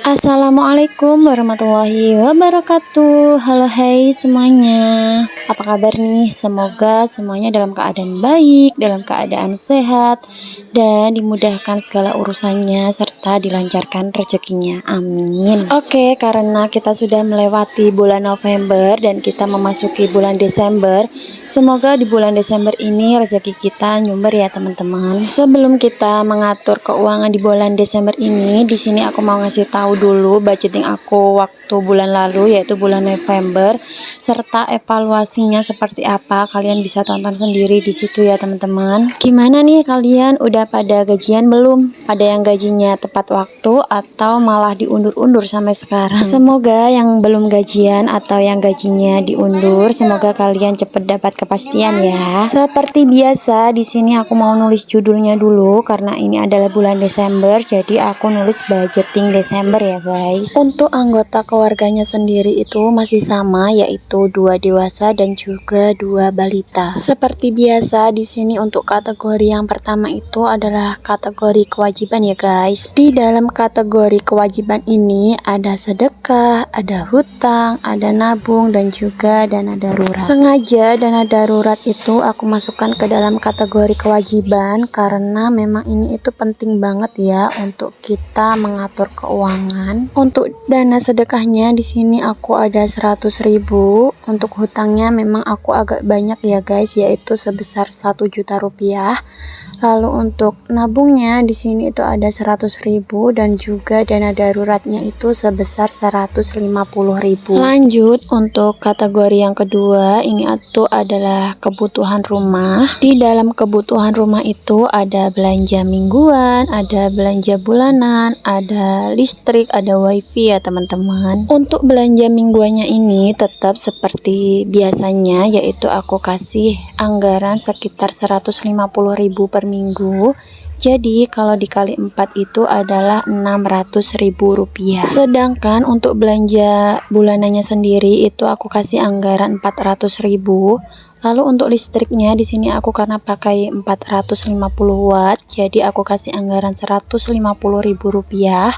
Assalamualaikum warahmatullahi wabarakatuh. Halo hai semuanya. Apa kabar nih? Semoga semuanya dalam keadaan baik, dalam keadaan sehat, dan dimudahkan segala urusannya serta dilancarkan rezekinya. Amin. Oke, karena kita sudah melewati bulan November dan kita memasuki bulan Desember, semoga di bulan Desember ini rezeki kita nyumber ya teman-teman. Sebelum kita mengatur keuangan di bulan Desember ini, di sini aku mau ngasih tahu dulu budgeting aku waktu bulan lalu, yaitu bulan November, serta evaluasinya seperti apa. Kalian bisa tonton sendiri di situ ya teman-teman. Gimana nih kalian, udah pada gajian belum? Ada yang gajinya tepat waktu atau malah diundur-undur sampai sekarang? Semoga yang belum gajian atau yang gajinya diundur, semoga kalian cepet dapat kepastian ya. Seperti biasa, di sini aku mau nulis judulnya dulu karena ini adalah bulan Desember, jadi aku nulis budgeting Desember ya guys. Untuk anggota keluarganya sendiri itu masih sama, yaitu 2 dewasa dan juga 2 balita. Seperti biasa, di sini untuk kategori yang pertama itu adalah kategori kewajiban ya guys. Di dalam kategori kewajiban ini ada sedekah, ada hutang, ada nabung, dan juga dana darurat. Sengaja dana darurat itu aku masukkan ke dalam kategori kewajiban karena memang ini itu penting banget ya untuk kita mengatur keuangan. Untuk dana sedekahnya di sini aku ada 100.000. Untuk hutangnya memang aku agak banyak ya guys, yaitu sebesar 1 juta rupiah. Lalu untuk nabungnya di sini itu ada 100.000 dan juga dana daruratnya itu sebesar 150.000. Lanjut untuk kategori yang kedua, ini itu adalah kebutuhan rumah. Di dalam kebutuhan rumah itu ada belanja mingguan, ada belanja bulanan, ada listrik, ada wifi ya teman-teman. Untuk belanja mingguannya ini tetap seperti biasanya, yaitu aku kasih anggaran sekitar 150.000 per minggu. Jadi kalau dikali 4 itu adalah 600.000 rupiah. Sedangkan untuk belanja bulanannya sendiri itu aku kasih anggaran 400.000. Lalu untuk listriknya di sini aku karena pakai 450 watt, jadi aku kasih anggaran 150.000 rupiah.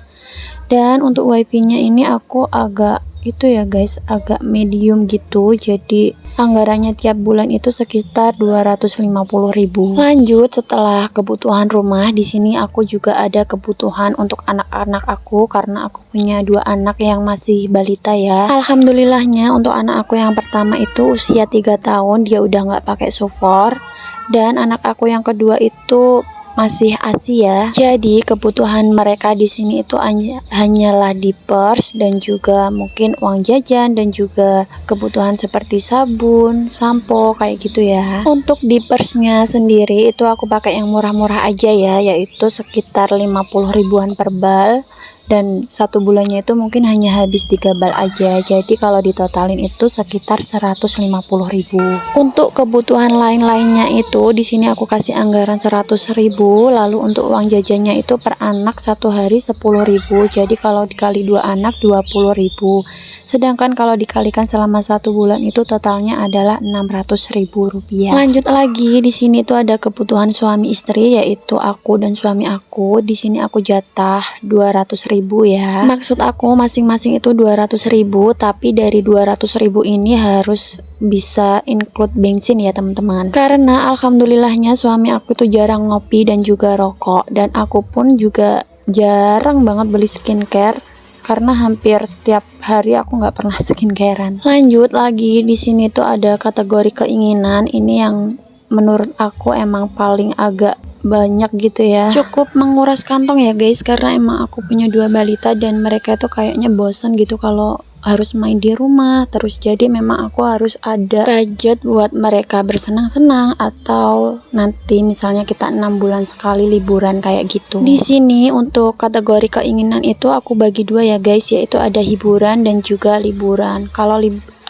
Dan untuk wifi-nya ini aku agak itu ya guys, agak medium gitu, jadi anggarannya tiap bulan itu sekitar 250.000. Lanjut, setelah kebutuhan rumah, di sini aku juga ada kebutuhan untuk anak-anak aku karena aku punya 2 anak yang masih balita ya. Alhamdulillahnya untuk anak aku yang pertama itu usia 3 tahun, dia udah nggak pakai sufor, dan anak aku yang kedua itu masih ASI ya. Jadi kebutuhan mereka di sini itu hanyalah diapers dan juga mungkin uang jajan dan juga kebutuhan seperti sabun, sampo kayak gitu ya. Untuk diapersnya sendiri itu aku pakai yang murah-murah aja ya, yaitu sekitar 50 ribuan per bal. Dan 1 bulannya itu mungkin hanya habis 3 bal aja, jadi kalau ditotalin itu sekitar 150.000. Untuk kebutuhan lain-lainnya itu di sini aku kasih anggaran 100.000. Lalu untuk uang jajannya itu per anak 1 hari 10.000, jadi kalau dikali 2 anak 20.000. Sedangkan kalau dikalikan selama 1 bulan itu totalnya adalah 600.000 rupiah. Lanjut lagi, di sini tuh ada kebutuhan suami istri, yaitu aku dan suami aku. Di sini aku jatah 200.000 ya. Maksud aku masing-masing itu 200.000, tapi dari 200.000 ini harus bisa include bensin ya teman-teman. Karena alhamdulillahnya suami aku tuh jarang ngopi dan juga rokok, dan aku pun juga jarang banget beli skincare karena hampir setiap hari aku nggak pernah skincarean. Lanjut lagi, di sini tuh ada kategori keinginan. Ini yang menurut aku emang paling agak banyak gitu ya, cukup menguras kantong ya guys, karena emang aku punya 2 balita dan mereka tuh kayaknya bosen gitu kalau harus main di rumah terus. Jadi memang aku harus ada budget buat mereka bersenang-senang, atau nanti misalnya kita 6 bulan sekali liburan kayak gitu. Di sini untuk kategori keinginan itu aku bagi 2 ya guys, yaitu ada hiburan dan juga liburan.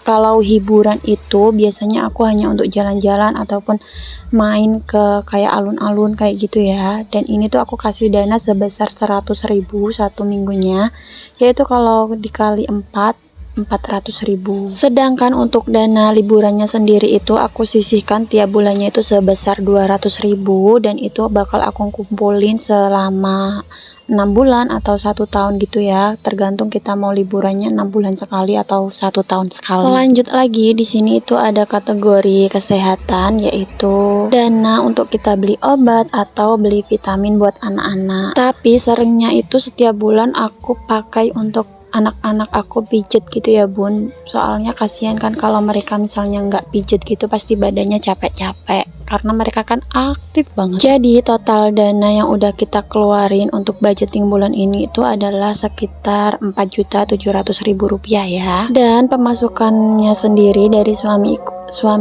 Kalau hiburan itu biasanya aku hanya untuk jalan-jalan ataupun main ke kayak alun-alun kayak gitu ya. Dan ini tuh aku kasih dana sebesar 100.000 1 minggunya, yaitu kalau dikali 4 400.000. Sedangkan untuk dana liburannya sendiri itu aku sisihkan tiap bulannya itu sebesar 200.000, dan itu bakal aku kumpulin selama 6 bulan atau 1 tahun gitu ya, tergantung kita mau liburannya 6 bulan sekali atau 1 tahun sekali. Lanjut lagi, di sini itu ada kategori kesehatan, yaitu dana untuk kita beli obat atau beli vitamin buat anak-anak. Tapi seringnya itu setiap bulan aku pakai untuk anak-anak aku pijet gitu ya bun, soalnya kasihan kan kalau mereka misalnya nggak pijet gitu pasti badannya capek-capek karena mereka kan aktif banget. Jadi total dana yang udah kita keluarin untuk budgeting bulan ini itu adalah sekitar 4.700.000 rupiah ya. Dan pemasukannya sendiri dari suami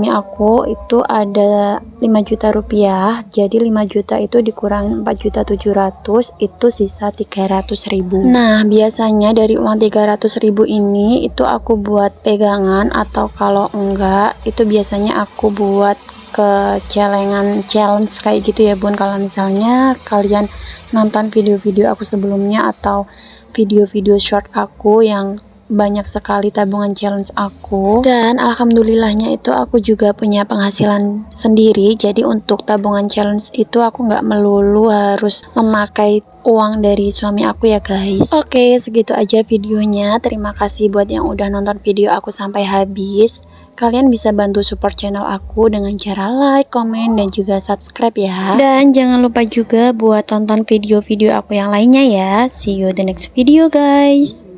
aku itu ada 5 juta rupiah, jadi 5 juta itu dikurang 4.700.000 itu sisa 300.000. Nah biasanya dari uang 300.000 ini itu aku buat pegangan, atau kalau enggak itu biasanya aku buat ke celengan challenge kayak gitu ya bun. Kalau misalnya kalian nonton video-video aku sebelumnya atau video-video short aku yang banyak sekali tabungan challenge aku, dan alhamdulillahnya itu aku juga punya penghasilan sendiri. Jadi untuk tabungan challenge itu aku nggak melulu harus memakai uang dari suami aku ya guys. Oke, segitu aja videonya. Terima kasih buat yang udah nonton video aku sampai habis. Kalian bisa bantu support channel aku dengan cara like, komen, dan juga subscribe ya. Dan jangan lupa juga buat tonton video-video aku yang lainnya ya. See you the next video guys.